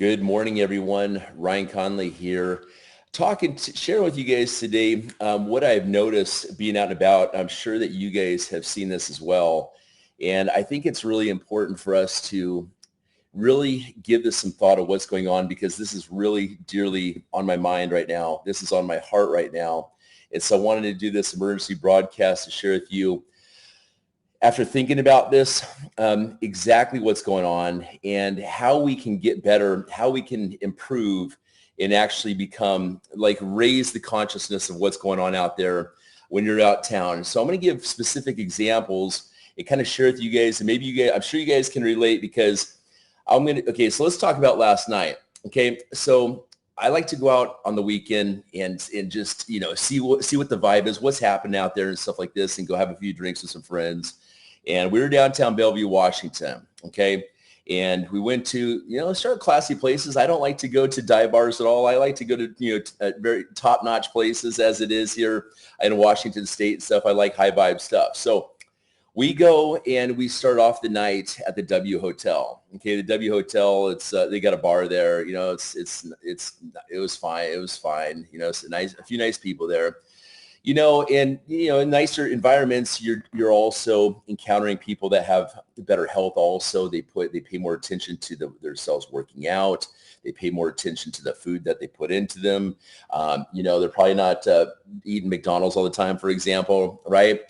Good morning, everyone. Ryan Conley here, sharing with you guys today what I've noticed being out and about. I'm sure that you guys have seen this as well. And I think it's really important for us to really give this some thought of what's going on, because this is really dearly on my mind right now. This is on my heart right now. And so I wanted to do this emergency broadcast to share with you, after thinking about this, exactly what's going on and how we can get better, how we can improve and actually become, raise the consciousness of what's going on out there when you're out town. So I'm going to give specific examples and kind of share with you guys, and maybe you guys, I'm sure you guys can relate, because so let's talk about last night. Okay. So I like to go out on the weekend and just, see what the vibe is, what's happening out there and stuff like this, and go have a few drinks with some friends. And we were downtown Bellevue, Washington, okay? And we went to, sort of classy places. I don't like to go to dive bars at all. I like to go to, very top-notch places as it is here in Washington State and stuff. I like high-vibe stuff. So we go and we start off the night at the W Hotel. Okay, the W Hotel, it's they got a bar there. It was fine. It was fine. It's a few nice people there. In nicer environments, you're also encountering people that have better health. Also, they pay more attention to themselves working out. They pay more attention to the food that they put into them. They're probably not eating McDonald's all the time, for example, right?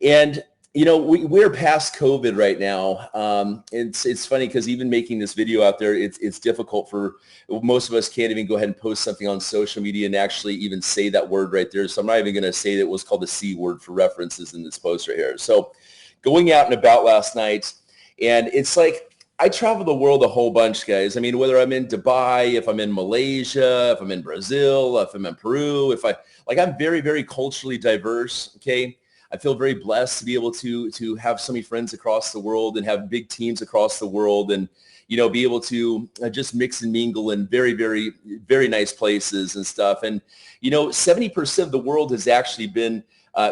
And we're past COVID right now. It's funny because even making this video out there, it's difficult for most of us. Can't even go ahead and post something on social media and actually even say that word right there. So I'm not even going to say that it was called the C word for references in this post right here. So going out and about last night, and it's like I travel the world a whole bunch, guys. I mean, whether I'm in Dubai, if I'm in Malaysia, if I'm in Brazil, if I'm in Peru, I'm very, very culturally diverse. Okay. I feel very blessed to be able to have so many friends across the world and have big teams across the world, and be able to just mix and mingle in very, very, very nice places and stuff. And 70% of the world has actually been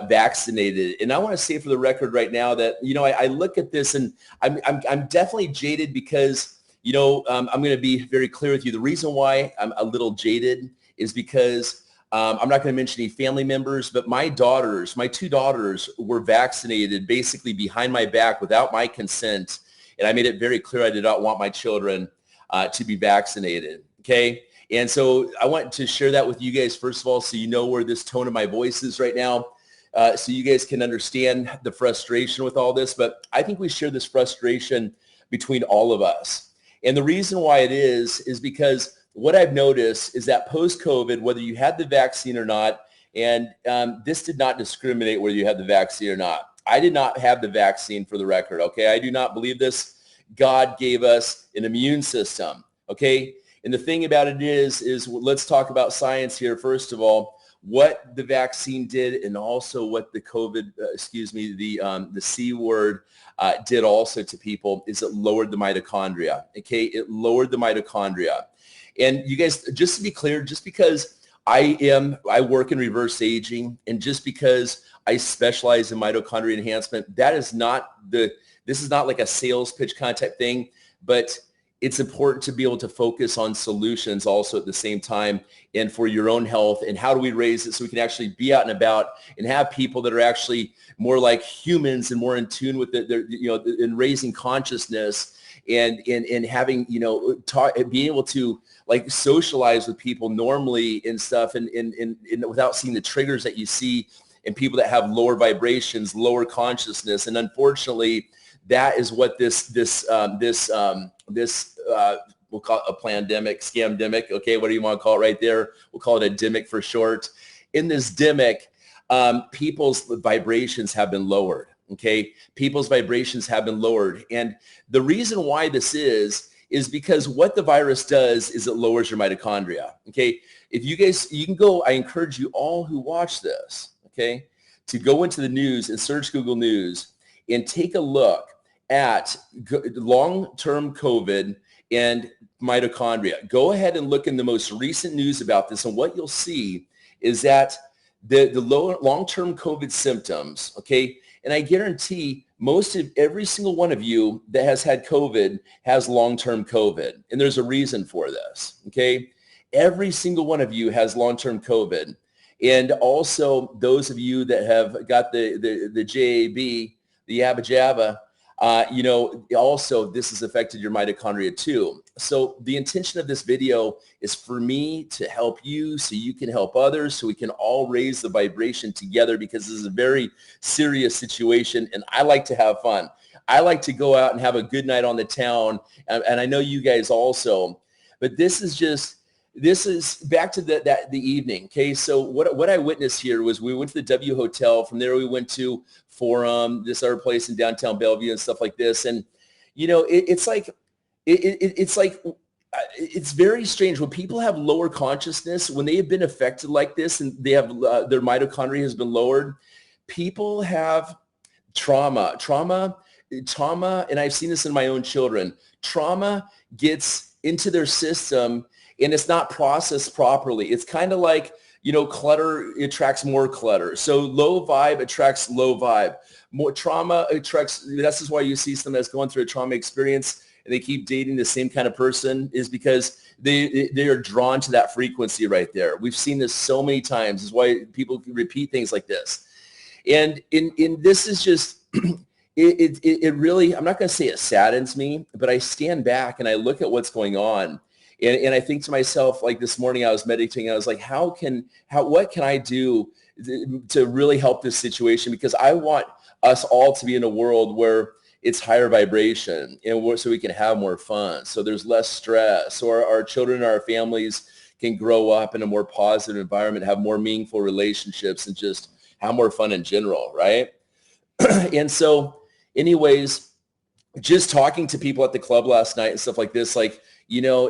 vaccinated. And I want to say for the record right now that I look at this and I'm definitely jaded, because I'm going to be very clear with you. The reason why I'm a little jaded is because I'm not going to mention any family members, but my two daughters were vaccinated basically behind my back without my consent. And I made it very clear I did not want my children to be vaccinated. Okay. And so I want to share that with you guys, first of all, so you know where this tone of my voice is right now, so you guys can understand the frustration with all this. But I think we share this frustration between all of us. And the reason why it is because what I've noticed is that post-COVID, whether you had the vaccine or not, and this did not discriminate whether you had the vaccine or not. I did not have the vaccine, for the record, okay? I do not believe this. God gave us an immune system, okay? And the thing about it is let's talk about science here, first of all, what the vaccine did, and also what the COVID, the C word did also to people, is it lowered the mitochondria, okay? It lowered the mitochondria. And you guys, just to be clear, just because I work in reverse aging, and just because I specialize in mitochondria enhancement, this is not like a sales pitch kind of type thing, but it's important to be able to focus on solutions also at the same time, and for your own health. And how do we raise it so we can actually be out and about and have people that are actually more like humans and more in tune with in raising consciousness and having, being able to socialize with people normally and stuff, and without seeing the triggers that you see in people that have lower vibrations, lower consciousness. And unfortunately, that is what this we'll call it a pandemic, scamdemic. Okay, what do you want to call it right there? We'll call it a demic for short. In this demic, people's vibrations have been lowered. Okay, people's vibrations have been lowered, and the reason why this is because what the virus does is it lowers your mitochondria. Okay, if you can go, I encourage you all who watch this, okay, to go into the news and search Google News and take a look at long-term COVID and mitochondria. Go ahead and look in the most recent news about this, and what you'll see is that the long-term COVID symptoms, okay, and I guarantee most of every single one of you that has had COVID has long-term COVID. And there's a reason for this, okay? Every single one of you has long-term COVID. And also those of you that have got the JAB, the yabba jabba, you know, also this has affected your mitochondria too. So the intention of this video is for me to help you so you can help others, so we can all raise the vibration together, because this is a very serious situation and I like to have fun. I like to go out and have a good night on the town, and I know you guys also, but this is back to the evening. Okay, so what I witnessed here was we went to the W Hotel. From there we went to Forum, this other place in downtown Bellevue and stuff like this. And you know, it's very strange when people have lower consciousness, when they have been affected like this and they have their mitochondria has been lowered. People have trauma, and I've seen this in my own children. Trauma gets into their system and it's not processed properly. It's kind of like, you know, clutter attracts more clutter. So low vibe attracts low vibe. More trauma attracts, this is why you see someone that's going through a trauma experience and they keep dating the same kind of person, is because they are drawn to that frequency right there. We've seen this so many times. This is why people repeat things like this. And in this is just, it really, I'm not going to say it saddens me, but I stand back and I look at what's going on. And I think to myself, like this morning I was meditating, I was like, what can I do to really help this situation? Because I want us all to be in a world where it's higher vibration and so we can have more fun. So there's less stress, or our children and our families can grow up in a more positive environment, have more meaningful relationships, and just have more fun in general, right? And so anyways, just talking to people at the club last night and stuff like this, like, you know,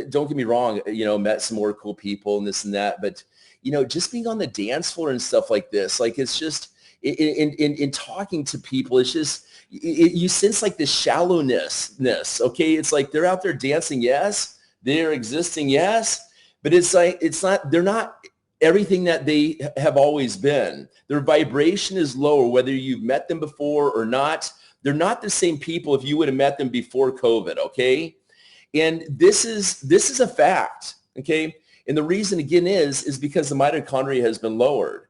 don't get me wrong, you know, met some more cool people and this and that, but, you know, just being on the dance floor and stuff like this, like, it's just, in talking to people, it's just, you sense like this shallowness, okay? It's like they're out there dancing, yes, they're existing, yes, but it's like, they're not everything that they have always been. Their vibration is lower, whether you've met them before or not. They're not the same people if you would have met them before COVID, okay? And this is a fact, okay? And the reason again is because the mitochondria has been lowered.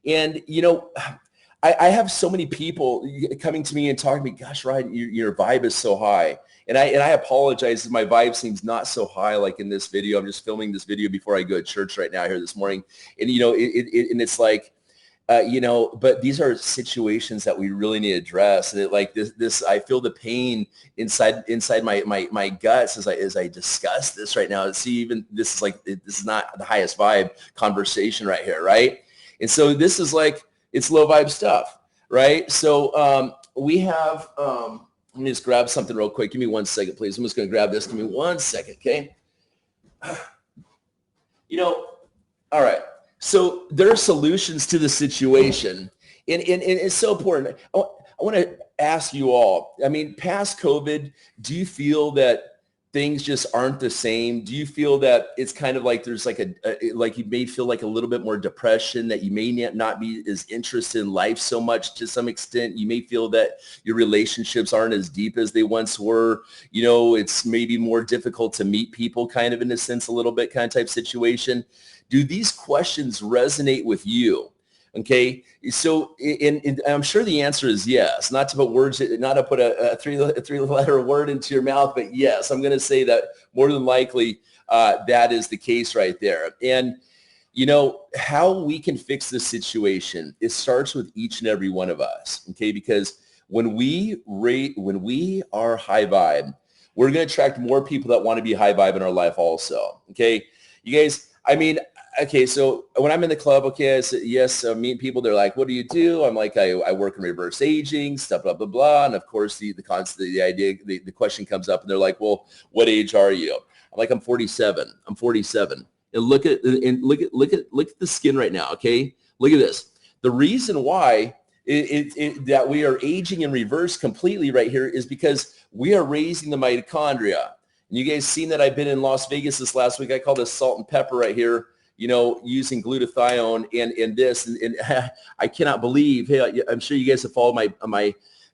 And you know, I have so many people coming to me and talking to me, gosh, Ryan, your vibe is so high. And I apologize if my vibe seems not so high like in this video. I'm just filming this video before I go to church right now here this morning. And you know, and it's like, you know, but these are situations that we really need to address. And like this, I feel the pain inside my guts as I discuss this right now. See, even this is like, this is not the highest vibe conversation right here, right? And so this is like, it's low vibe stuff, right? So we have, let me just grab something real quick. Give me 1 second, please. I'm just going to grab this. Give me 1 second, okay? You know, all right. So there are solutions to the situation, and it's so important. I want to ask you all, I mean, past COVID, do you feel that things just aren't the same? Do you feel that it's kind of like there's like like you may feel like a little bit more depression, that you may not be as interested in life so much to some extent? You may feel that your relationships aren't as deep as they once were. You know, it's maybe more difficult to meet people, kind of in a sense, a little bit kind of type situation. Do these questions resonate with you? Okay, so I'm sure the answer is yes. Not to put words, not to put a three-letter word into your mouth, but yes, I'm going to say that more than likely that is the case right there. And you know how we can fix this situation? It starts with each and every one of us. Okay, because when we are high vibe, we're going to attract more people that want to be high vibe in our life also. Okay, you guys. I mean. Okay, so when I'm in the club, okay, I said, yes, I meet people. They're like, what do you do? I'm like, I work in reverse aging, stuff, blah, blah, blah. And of course, the question comes up, and they're like, well, what age are you? I'm like, I'm 47. I'm 47. And look at the skin right now, okay? Look at this. The reason why that we are aging in reverse completely right here is because we are raising the mitochondria. And you guys seen that I've been in Las Vegas this last week. I call this salt and pepper right here. using glutathione and this, and I cannot believe, hey, I'm sure you guys have followed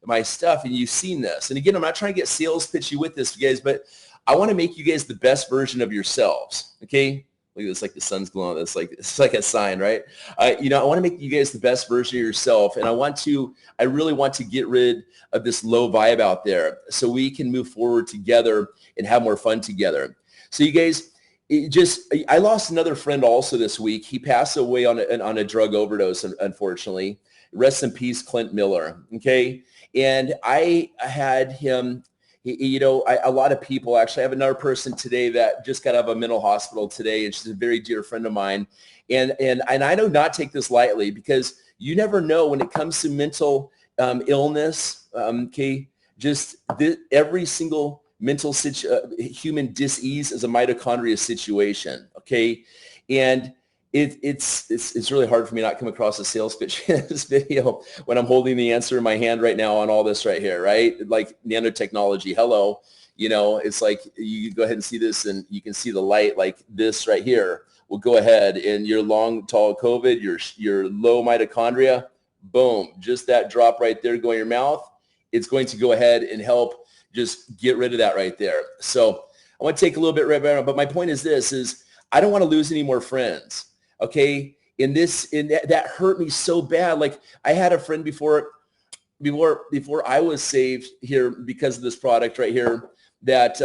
my stuff and you've seen this. And again, I'm not trying to get sales pitchy with this, you guys, but I want to make you guys the best version of yourselves. Okay. Look at this, like the sun's glowing. It's like a sign, right? I want to make you guys the best version of yourself. And I really want to get rid of this low vibe out there so we can move forward together and have more fun together. So you guys, I lost another friend also this week. He passed away on a drug overdose, unfortunately. Rest in peace, Clint Miller. Okay. And I had him, a lot of people, actually, I have another person today that just got out of a mental hospital today, and she's a very dear friend of mine. And I do not take this lightly, because you never know when it comes to mental illness, okay, every single mental human dis-ease is a mitochondria situation, okay? And it's really hard for me not to come across a sales pitch in this video when I'm holding the answer in my hand right now on all this right here, right? Like nanotechnology, hello. It's like you go ahead and see this, and you can see the light like this right here. Well, go ahead, and your long, tall COVID, your low mitochondria, boom, just that drop right there going in your mouth, it's going to go ahead and help just get rid of that right there. So I want to take a little bit right now, but my point is this, is I don't want to lose any more friends. Okay, that hurt me so bad. Like, I had a friend before I was saved here because of this product right here, that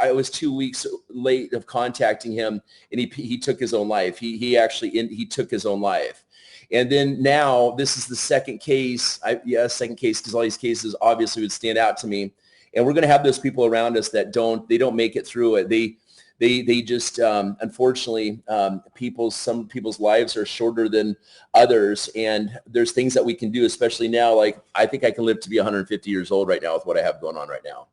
I was 2 weeks late of contacting him, and he took his own life. He took his own life. And then now this is the second case. Second case, because all these cases obviously would stand out to me. And we're going to have those people around us that don't make it through it. They just, unfortunately, some people's lives are shorter than others, and there's things that we can do, especially now. Like, I think I can live to be 150 years old right now with what I have going on right now.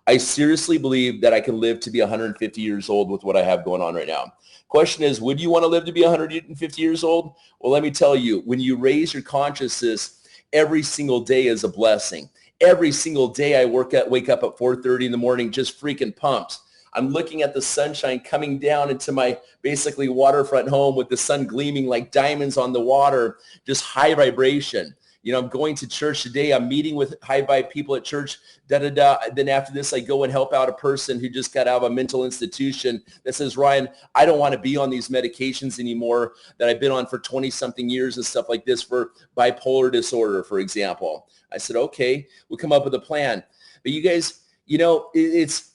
I seriously believe that I can live to be 150 years old with what I have going on right now. Question is, would you want to live to be 150 years old? Well, let me tell you, when you raise your consciousness, every single day is a blessing. Every single day I wake up at 4:30 in the morning, just freaking pumped. I'm looking at the sunshine coming down into my basically waterfront home with the sun gleaming like diamonds on the water, just high vibration. I'm going to church today. I'm meeting with high vibe people at church, Then after this, I go and help out a person who just got out of a mental institution that says, Ryan, I don't want to be on these medications anymore that I've been on for 20-something years and stuff like this for bipolar disorder, for example. I said, okay, we'll come up with a plan. But you guys, it's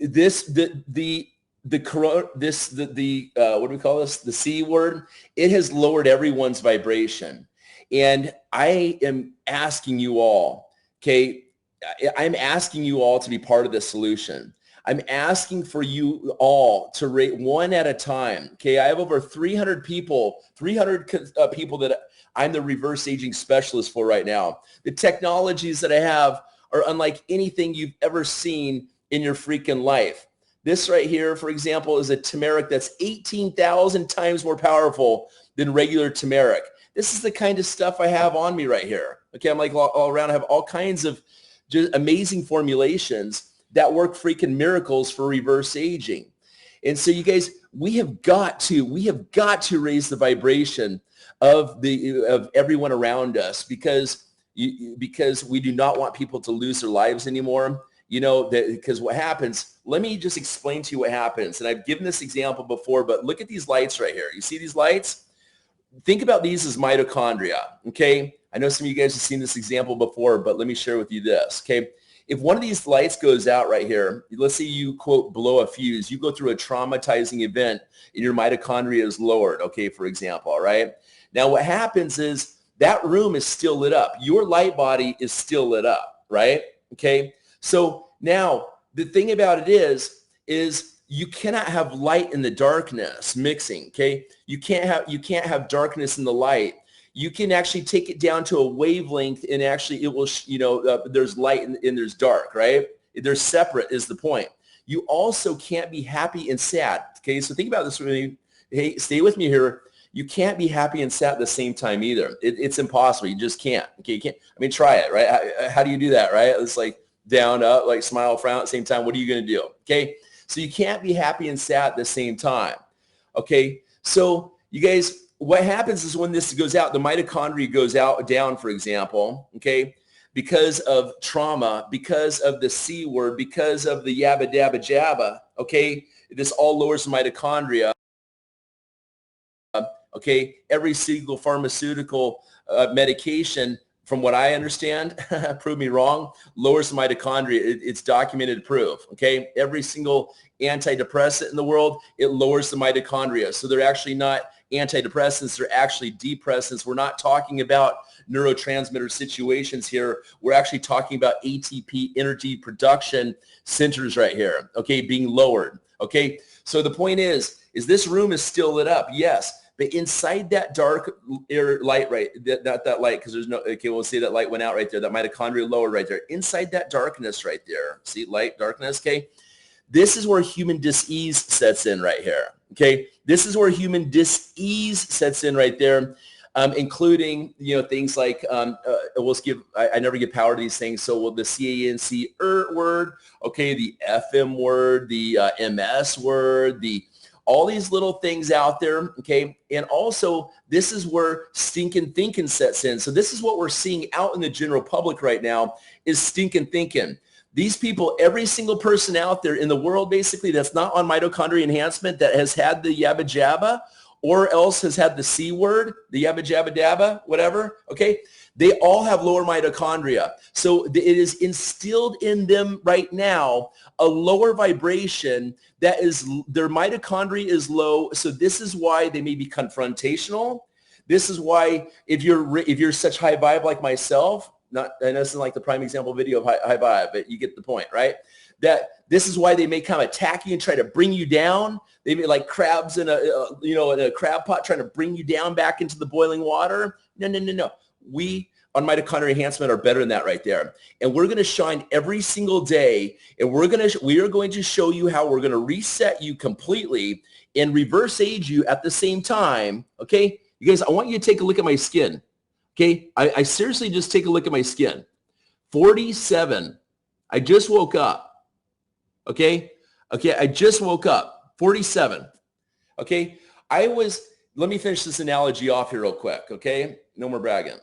the what do we call this? The C word. It has lowered everyone's vibration. And I am asking you all, okay, I'm asking you all to be part of the solution. I'm asking for you all to rate one at a time. Okay, I have over 300 people that I'm the reverse aging specialist for right now. The technologies that I have are unlike anything you've ever seen in your freaking life. This right here, for example, is a turmeric that's 18,000 times more powerful than regular turmeric. This is the kind of stuff I have on me right here. Okay, I'm like all around. I have all kinds of just amazing formulations that work freaking miracles for reverse aging. And so you guys, we have got to raise the vibration of everyone around us, because we do not want people to lose their lives anymore. Because what happens, let me just explain to you what happens. And I've given this example before, but look at these lights right here. You see these lights? Think about these as mitochondria, okay? I know some of you guys have seen this example before, but let me share with you this, okay? If one of these lights goes out right here, let's say you, quote, blow a fuse, you go through a traumatizing event and your mitochondria is lowered, okay, for example, all right? Now what happens is that room is still lit up. Your light body is still lit up, right? Okay? So now the thing about it is you cannot have light in the darkness mixing, okay? You can't have darkness in the light. You can actually take it down to a wavelength, and actually it will, there's light and there's dark, right? They're separate is the point. You also can't be happy and sad, okay? So think about this with me. Hey, stay with me here. You can't be happy and sad at the same time either. It's impossible. You just can't, okay? You can't. I mean, try it, right? How do you do that, right? It's like down, up, like smile, frown at the same time. What are you going to do, okay? So you can't be happy and sad at the same time. Okay, so you guys, what happens is when this goes out, the mitochondria goes down, for example, okay, because of trauma, because of the C word, because of the yabba dabba jabba, okay, this all lowers the mitochondria. Okay, every single pharmaceutical medication, from what I understand, prove me wrong, lowers the mitochondria. It's documented proof. Okay, every single antidepressant in the world, it lowers the mitochondria. So they're actually not antidepressants, they're actually depressants. We're not talking about neurotransmitter situations here. We're actually talking about ATP, energy production centers right here, okay, being lowered. Okay, so the point is this room is still lit up, yes. But inside that dark light, right, not that light, because there's no, okay, we'll see that light went out right there, that mitochondria lower right there. Inside that darkness right there, see light, darkness, okay? This is where human dis-ease sets in right here, okay? This is where human dis-ease sets in right there, including, you know, things like, we'll give, I never give power to these things, so will the CANC word, okay, the FM word, the MS word, all these little things out there, okay? And also, this is where stinking thinking sets in. So this is what we're seeing out in the general public right now is stinking thinking. These people, every single person out there in the world, basically, that's not on mitochondria enhancement, that has had the yabba jabba, or else has had the C word, the yabba jabba dabba, whatever, okay? They all have lower mitochondria. So it is instilled in them right now a lower vibration that is, their mitochondria is low. So this is why they may be confrontational. This is why if you're such high vibe like myself, not, and this isn't like the prime example video of high vibe, but you get the point, right? That this is why they may kind of attack you and try to bring you down. They may like crabs in a crab pot trying to bring you down back into the boiling water. No. We on mitochondria enhancement are better than that right there. And we're going to shine every single day, and we are going to show you how we're going to reset you completely and reverse age you at the same time. Okay, you guys, I want you to take a look at my skin. Okay, I seriously just take a look at my skin. 47. I just woke up. Okay, I just woke up. 47. Okay, let me finish this analogy off here real quick. Okay, no more bragging.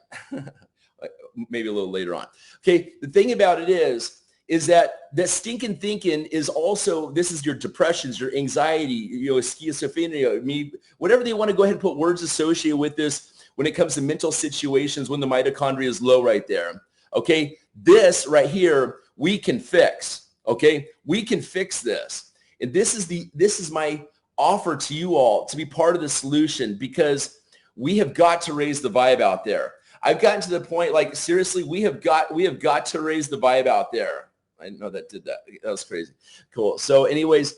Maybe a little later on. Okay, the thing about it is that stinking thinking is also, this is your depressions, your anxiety, you know, schizophrenia, whatever they want to go ahead and put words associated with this when it comes to mental situations when the mitochondria is low right there. Okay, this right here, we can fix. Okay, we can fix this. And this is my offer to you all to be part of the solution, because we have got to raise the vibe out there. I've gotten to the point, like, seriously, we have got to raise the vibe out there. I know that did that. That was crazy. Cool. So anyways,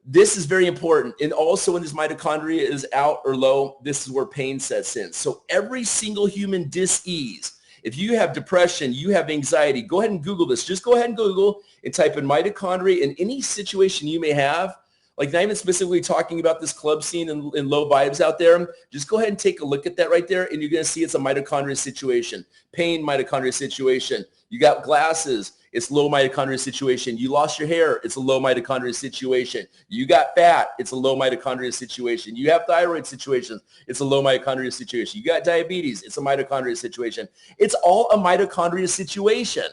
this is very important. And also when this mitochondria is out or low, this is where pain sets in. So every single human dis-ease, if you have depression, you have anxiety, go ahead and Google this. Just go ahead and Google and type in mitochondria in any situation you may have. Like, not even specifically talking about this club scene and low vibes out there. Just go ahead and take a look at that right there, and you're going to see it's a mitochondria situation. Pain, mitochondria situation. You got glasses, it's low mitochondria situation. You lost your hair, it's a low mitochondria situation. You got fat, it's a low mitochondria situation. You have thyroid situations, it's a low mitochondria situation. You got diabetes, it's a mitochondria situation. It's all a mitochondria situation.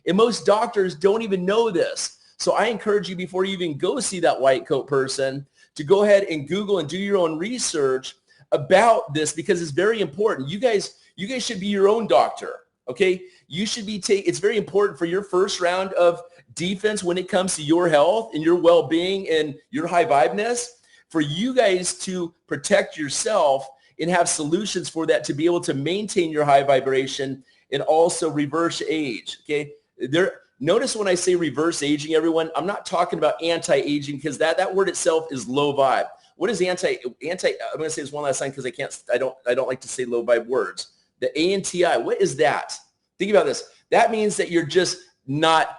And most doctors don't even know this. So I encourage you, before you even go see that white coat person, to go ahead and Google and do your own research about this, because it's very important. You guys should be your own doctor, okay? You should be it's very important for your first round of defense when it comes to your health and your well-being and your high vibeness, for you guys to protect yourself and have solutions for that, to be able to maintain your high vibration and also reverse age, okay? Notice when I say reverse aging, everyone, I'm not talking about anti-aging, because that word itself is low vibe. What is anti? I'm going to say this one last time, because I don't like to say low vibe words. The ANTI, what is that? Think about this. That means that you're just not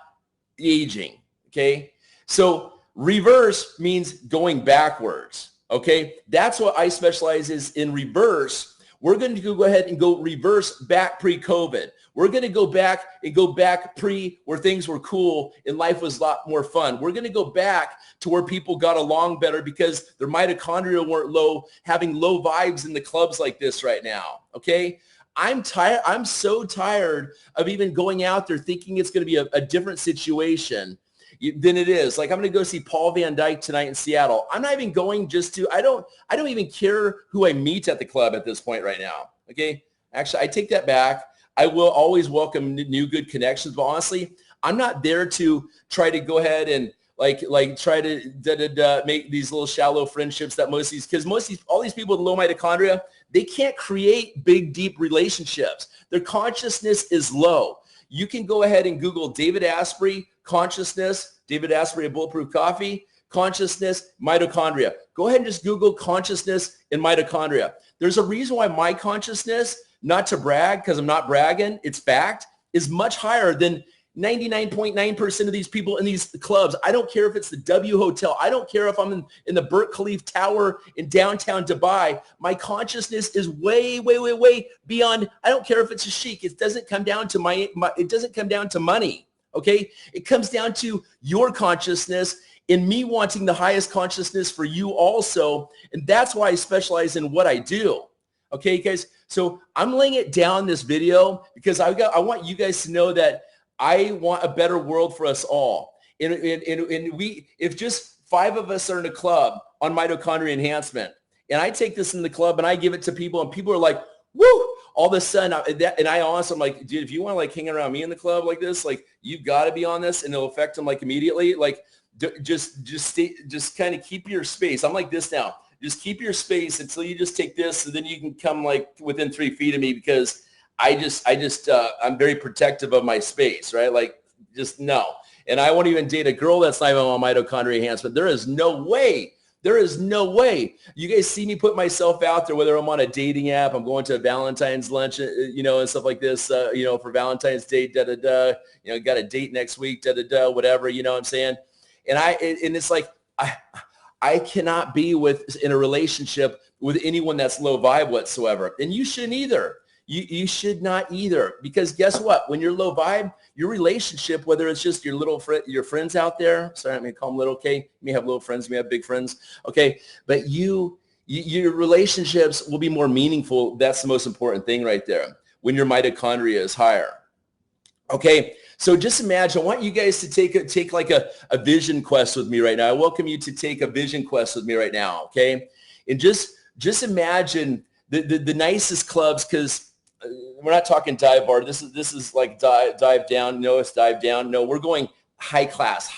aging, okay? So reverse means going backwards, okay? That's what I specialize in reverse. We're going to go ahead and go reverse back pre-COVID. We're going to go back and go back where things were cool and life was a lot more fun. We're going to go back to where people got along better because their mitochondria weren't low, having low vibes in the clubs like this right now, okay? I'm tired. I'm so tired of even going out there thinking it's going to be a different situation than it is. Like, I'm going to go see Paul Van Dyke tonight in Seattle. I'm not even going just to, I don't even care who I meet at the club at this point right now, okay? Actually, I take that back. I will always welcome new good connections, but honestly, I'm not there to try to go ahead and like try to make these little shallow friendships that most of these, because all these people with low mitochondria, they can't create big, deep relationships. Their consciousness is low. You can go ahead and Google David Asprey, consciousness, David Asprey of Bulletproof Coffee, consciousness, mitochondria. Go ahead and just Google consciousness and mitochondria. There's a reason why my consciousness, not to brag, because I'm not bragging, it's fact, is much higher than 99.9% of these people in these clubs. I don't care if it's the W Hotel. I don't care if I'm in the Burj Khalifa Tower in downtown Dubai. My consciousness is way, way, way, way beyond. I don't care if it's a chic. It doesn't come down to it doesn't come down to money, okay? It comes down to your consciousness and me wanting the highest consciousness for you also. And that's why I specialize in what I do. Okay, guys, so I'm laying it down this video because I want you guys to know that I want a better world for us all. And if just 5 of us are in a club on mitochondria enhancement, and I take this in the club and I give it to people and people are like, woo, all of a sudden, I honestly, I'm like, dude, if you want to like hang around me in the club like this, like you got to be on this and it'll affect them like immediately. Like just kind of keep your space. I'm like this now. Just keep your space until you just take this, and then you can come like within 3 feet of me because I'm very protective of my space, right? Like, just no. And I won't even date a girl that's not even on mitochondria enhancement. There is no way. There is no way. You guys see me put myself out there, whether I'm on a dating app, I'm going to a Valentine's lunch, and stuff like this, for Valentine's Day, got a date next week, whatever, you know what I'm saying? And it's like, I cannot be in a relationship with anyone that's low vibe whatsoever. And you shouldn't either. You should not either, because guess what? When you're low vibe, your relationship, whether it's just your friends out there, sorry, I'm going to call them little, okay? You may have little friends, you may have big friends, okay? But your relationships will be more meaningful. That's the most important thing right there, when your mitochondria is higher. Okay, so just imagine, I want you guys to take like a vision quest with me right now. I welcome you to take a vision quest with me right now, okay? And just imagine the nicest clubs, because we're not talking dive bar. This is like dive down. No, it's dive down. No, we're going high class.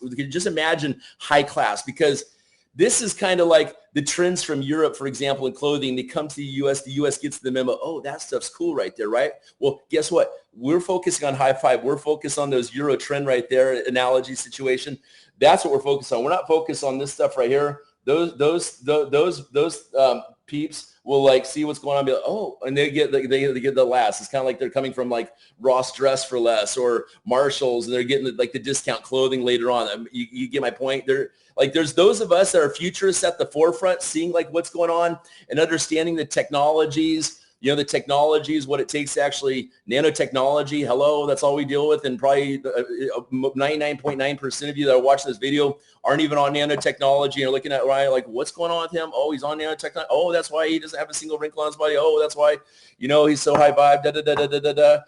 We can just imagine high class, because this is kind of like the trends from Europe, for example, in clothing. They come to the U.S. gets the memo, oh, that stuff's cool right there, right? Well, guess what? We're focusing on high five. We're focused on those Euro trend right there, analogy situation. That's what we're focused on. We're not focused on this stuff right here. Those peeps will like see what's going on and be like, oh, and they get the last. It's kind of like they're coming from like Ross Dress for Less or Marshalls, and they're getting like the discount clothing later on. You get my point? There's those of us that are futurists at the forefront, seeing like what's going on and understanding the technologies. The technologies, what it takes to actually nanotechnology. Hello, that's all we deal with. And probably 99.9% of you that are watching this video aren't even on nanotechnology and are looking at Ryan like, what's going on with him? Oh, he's on nanotechnology. Oh, that's why he doesn't have a single wrinkle on his body. Oh, that's why, he's so high vibe,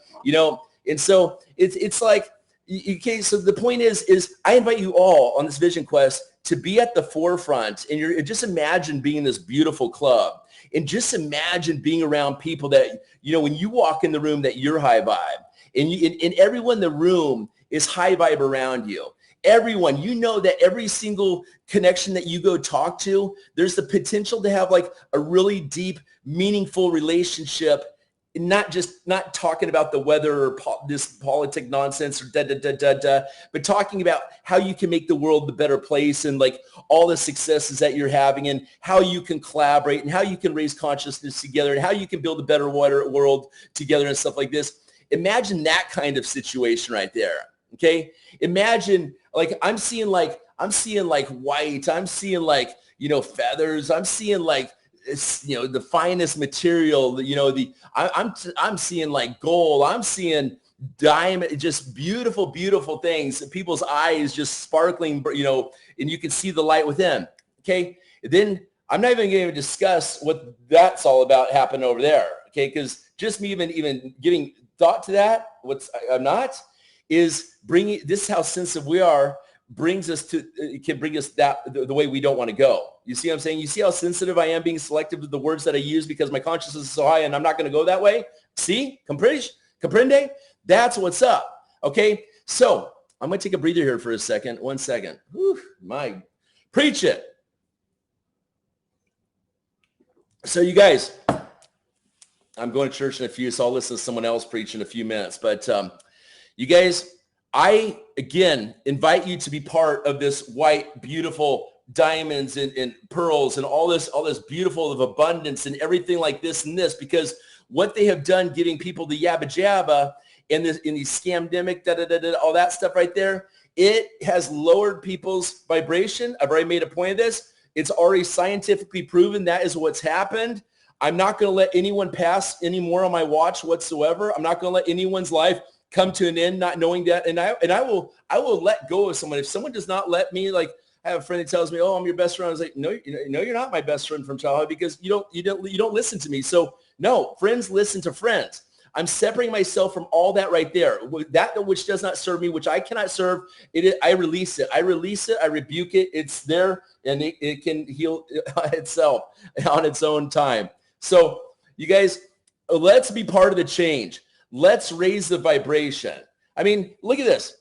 And so it's like, okay, so the point is I invite you all on this vision quest to be at the forefront, and just imagine being in this beautiful club. And just imagine being around people that, when you walk in the room, that you're high vibe. And everyone in the room is high vibe around you. Everyone, that every single connection that you go talk to, there's the potential to have like a really deep, meaningful relationship. Not talking about the weather or this politic nonsense or but talking about how you can make the world a better place, and like all the successes that you're having, and how you can collaborate, and how you can raise consciousness together, and how you can build a better world together and stuff like this. Imagine that kind of situation right there. Okay. Imagine like, I'm seeing like white, I'm seeing like, feathers, I'm seeing like the finest material, I'm seeing like gold. I'm seeing diamond, just beautiful, beautiful things. People's eyes just sparkling, and you can see the light within. Okay. Then I'm not even going to discuss what that's all about happening over there. Okay. Because just me even giving thought to that, I'm not, is bringing, this is how sensitive we are, brings us to, it can bring us the way we don't want to go. You see what I'm saying? You see how sensitive I am, being selective with the words that I use because my consciousness is so high and I'm not going to go that way? See? Comprende? That's what's up. Okay? So I'm going to take a breather here for a second. 1 second. Whew, preach it. So you guys, I'm going to church in a few, so I'll listen to someone else preach in a few minutes. But you guys, I, again, invite you to be part of this white, beautiful diamonds and pearls and all this beautiful of abundance and everything like this and this, because what they have done giving people the yabba jabba and in these scamdemic, all that stuff right there, it has lowered people's vibration. I've already made a point of this. It's already scientifically proven that is what's happened. I'm not going to let anyone pass any more on my watch whatsoever. I'm not going to let anyone's life come to an end not knowing that. And I will let go of someone. If someone does not let me, like I have a friend that tells me, oh, I'm your best friend. I was like, no, you're not my best friend from childhood because you don't listen to me. So no, friends listen to friends. I'm separating myself from all that right there. That which does not serve me, which I cannot serve, I release it. I rebuke it. It's there and it can heal itself on its own time. So you guys, let's be part of the change. Let's raise the vibration. I mean, look at this.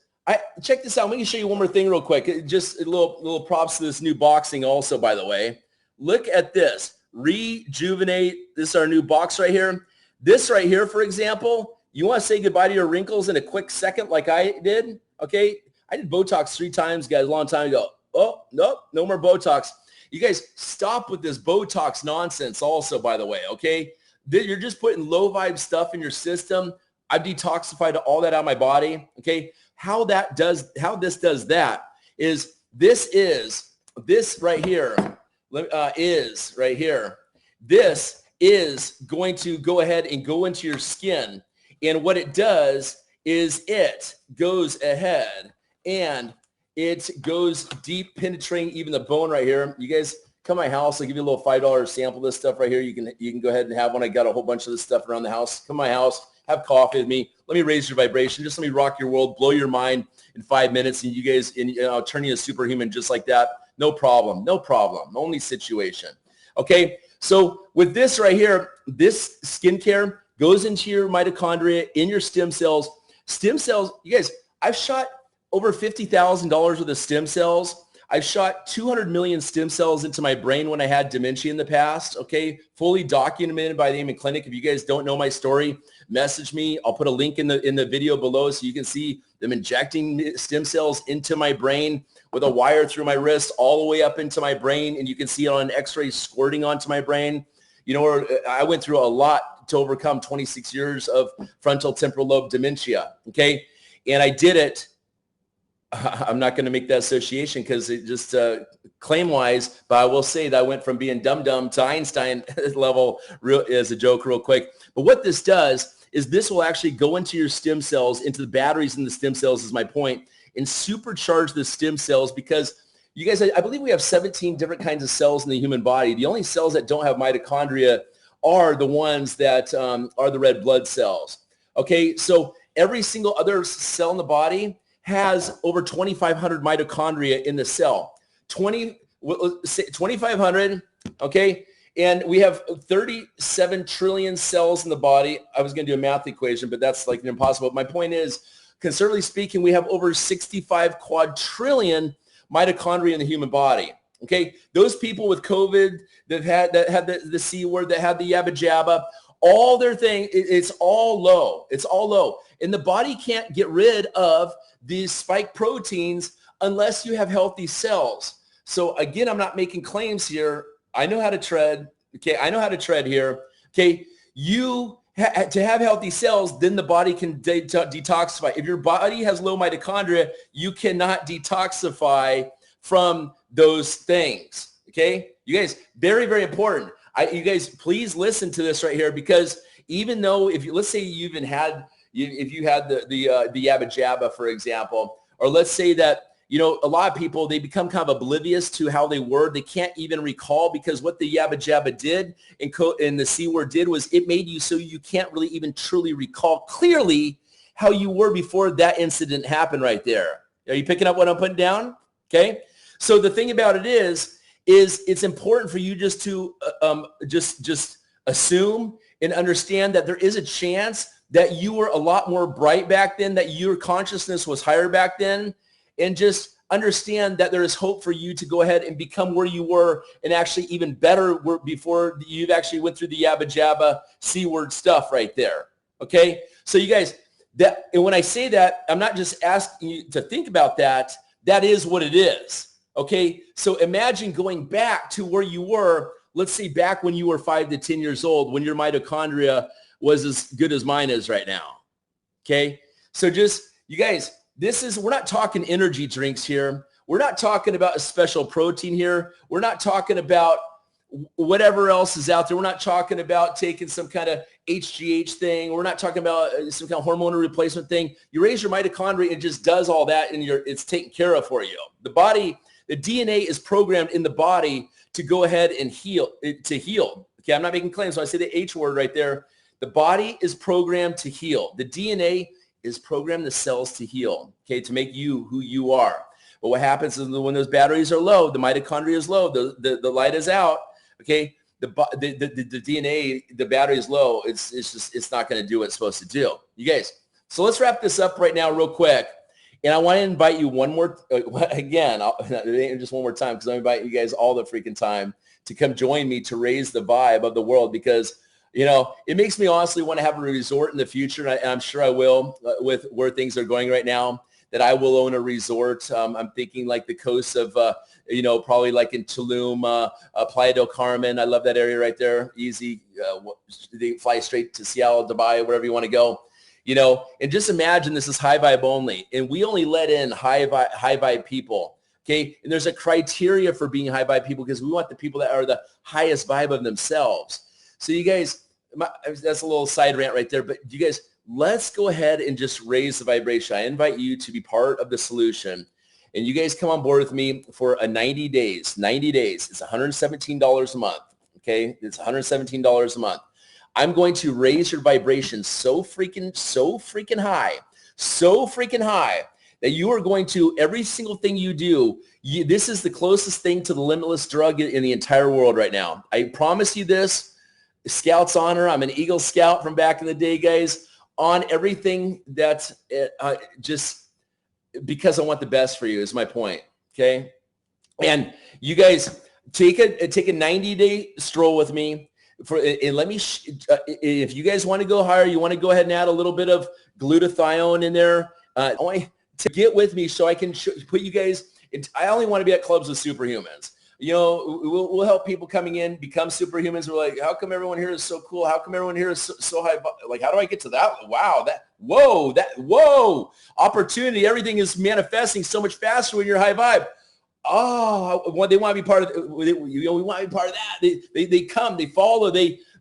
Check this out. Let me show you one more thing real quick. Just a little props to this new boxing also, by the way. Look at this. Rejuvenate. This is our new box right here. This right here, for example, you want to say goodbye to your wrinkles in a quick second like I did? Okay. I did Botox 3 times, guys, a long time ago. Oh, nope, no more Botox. You guys stop with this Botox nonsense also, by the way, okay? You're just putting low vibe stuff in your system. I've detoxified all that out of my body, okay? How this does that is this right here is right here. This is going to go ahead and go into your skin. And what it does is it goes ahead and it goes deep, penetrating even the bone right here. You guys come to my house. I'll give you a little $5 sample of this stuff right here. You can go ahead and have one. I got a whole bunch of this stuff around the house. Come to my house, have coffee with me. Let me raise your vibration. Just let me rock your world, blow your mind in 5 minutes. And you guys, I'll turn you a superhuman just like that. No problem. No problem. Only situation. Okay. So with this right here, this skincare goes into your mitochondria, in your stem cells. Stem cells, you guys, I've shot over $50,000 worth of stem cells. I've shot 200 million stem cells into my brain when I had dementia in the past, okay? Fully documented by the Amen Clinic. If you guys don't know my story, message me. I'll put a link in the video below so you can see them injecting stem cells into my brain with a wire through my wrist all the way up into my brain, and you can see it on an x-ray squirting onto my brain. I went through a lot to overcome 26 years of frontal temporal lobe dementia, okay? And I did it. I'm not going to make that association because it just claim-wise, but I will say that I went from being dumb to Einstein level as a joke real quick. But what this does is this will actually go into your stem cells, into the batteries in the stem cells is my point, and supercharge the stem cells because you guys, I believe we have 17 different kinds of cells in the human body. The only cells that don't have mitochondria are the ones that are the red blood cells. Okay, so every single other cell in the body has over 2,500 mitochondria in the cell. 2,500, okay? And we have 37 trillion cells in the body. I was going to do a math equation, but that's like impossible. My point is, conservatively speaking, we have over 65 quadrillion mitochondria in the human body. Okay, those people with COVID that had the C word, that had the yabba jabba, all their thing, it's all low. It's all low. And the body can't get rid of these spike proteins unless you have healthy cells. So again, I'm not making claims here. I know how to tread. Okay, I know how to tread here. Okay, to have healthy cells, then the body can detoxify. If your body has low mitochondria, you cannot detoxify from those things. Okay, you guys, very, very important. you guys, please listen to this right here, because even though let's say you even had, if you had the yabba jabba, for example, or let's say that, a lot of people, they become kind of oblivious to how they were. They can't even recall, because what the yabba jabba did and the C word did was it made you so you can't really even truly recall clearly how you were before that incident happened right there. Are you picking up what I'm putting down? Okay. So the thing about it is it's important for you just to just assume and understand that there is a chance that you were a lot more bright back then, that your consciousness was higher back then, and just understand that there is hope for you to go ahead and become where you were, and actually even better before you've actually went through the yabba jabba C word stuff right there. Okay. So you guys, and when I say that, I'm not just asking you to think about that. That is what it is. Okay. So imagine going back to where you were, let's say back when you were 5 to 10 years old, when your mitochondria was as good as mine is right now. Okay. So just, you guys, we're not talking energy drinks here. We're not talking about a special protein here. We're not talking about whatever else is out there. We're not talking about taking some kind of HGH thing. We're not talking about some kind of hormonal replacement thing. You raise your mitochondria, and it just does all that, and it's taken care of for you. The body, the DNA is programmed in the body to go ahead and heal. Okay, I'm not making claims, so I say the H word right there. The body is programmed to heal. The DNA is programmed the cells to heal, okay, to make you who you are. But what happens is when those batteries are low, the mitochondria is low, the light is out, okay, the DNA, the battery is low, it's not going to do what it's supposed to do. You guys, so let's wrap this up right now real quick. And I want to invite you one more, again, just one more time, because I invite you guys all the freaking time to come join me to raise the vibe of the world, because it makes me honestly want to have a resort in the future, and I'm sure I will, with where things are going right now, that I will own a resort. I'm thinking like the coast of, probably like in Tulum, Playa del Carmen. I love that area right there. Easy. They fly straight to Seattle, Dubai, wherever you want to go. And just imagine this is high vibe only, and we only let in high vibe people. Okay. And there's a criteria for being high vibe people, because we want the people that are the highest vibe of themselves. So you guys, that's a little side rant right there, but you guys, let's go ahead and just raise the vibration. I invite you to be part of the solution, and you guys come on board with me for a 90 days. 90 days. It's $117 a month. Okay. It's $117 a month. I'm going to raise your vibration so freaking high that you are going to, every single thing you do, this is the closest thing to the limitless drug in the entire world right now. I promise you this. Scout's honor. I'm an Eagle Scout from back in the day, guys, on everything that just because I want the best for you is my point. Okay. And you guys take a 90-day stroll with me and let me, if you guys want to go higher, you want to go ahead and add a little bit of glutathione in there. I want to get with me so I can put you guys I only want to be at clubs with superhumans. We'll help people coming in become superhumans. We're like, how come everyone here is so cool? How come everyone here is so high? Like, how do I get to that? Wow, whoa, opportunity. Everything is manifesting so much faster when you're high vibe. Oh, they want to be part of we want to be part of that. They come, they follow,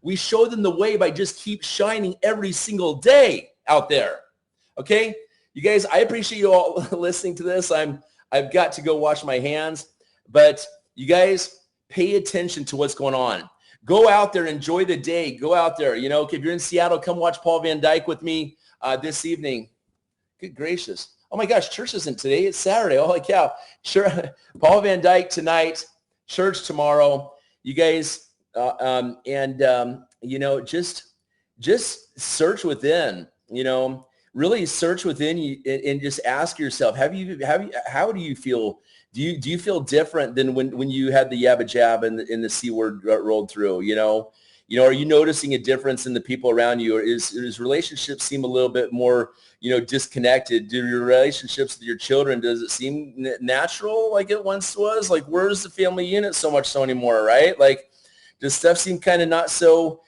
we show them the way by just keep shining every single day out there. Okay, you guys, I appreciate you all listening to this. I've got to go wash my hands, but you guys pay attention to what's going on. Go out there, enjoy the day. Go out there. If you're in Seattle, come watch Paul Van Dyke with me this evening. Good gracious. Oh my gosh, church isn't today. It's Saturday. Holy cow. Sure. Paul Van Dyke tonight, church tomorrow. You guys, just search within, really search within you and just ask yourself, how do you feel? Do you feel different than when you had the yabba jab and the C word rolled through? Are you noticing a difference in the people around you, or is relationships seem a little bit more, disconnected? Do your relationships with your children, does it seem natural like it once was? Like, where's the family unit so much so anymore, right? Like, does stuff seem kind of not so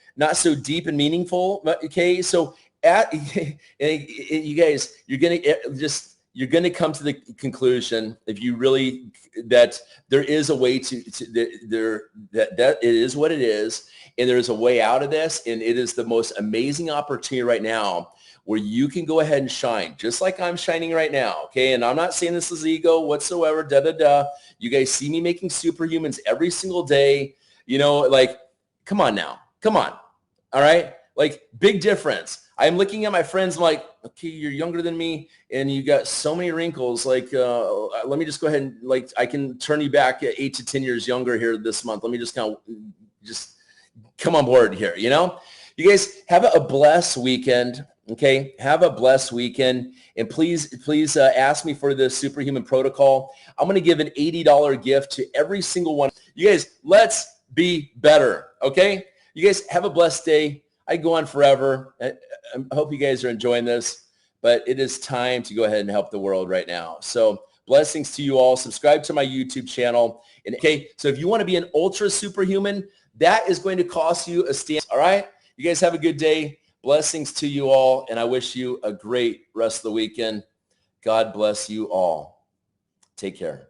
deep and meaningful? Okay, so you guys, you're you're going to come to the conclusion, if you really, that there is a way that it is what it is, and there's a way out of this, and it is the most amazing opportunity right now where you can go ahead and shine, just like I'm shining right now, okay? And I'm not saying this is ego whatsoever, You guys see me making superhumans every single day, like, come on now, come on, all right? Like, big difference. I'm looking at my friends, I'm like, okay, you're younger than me, and you got so many wrinkles. Like, let me just go ahead and, like, I can turn you back 8 to 10 years younger here this month. Let me just kind of just come on board here, You guys have a blessed weekend, okay? Have a blessed weekend, and please ask me for the Superhuman Protocol. I'm going to give an $80 gift to every single one. You guys, let's be better, okay? You guys have a blessed day. I go on forever. I hope you guys are enjoying this, but it is time to go ahead and help the world right now. So blessings to you all. Subscribe to my YouTube channel. And okay, so if you want to be an ultra superhuman, that is going to cost you a stamp. All right? You guys have a good day. Blessings to you all, and I wish you a great rest of the weekend. God bless you all. Take care.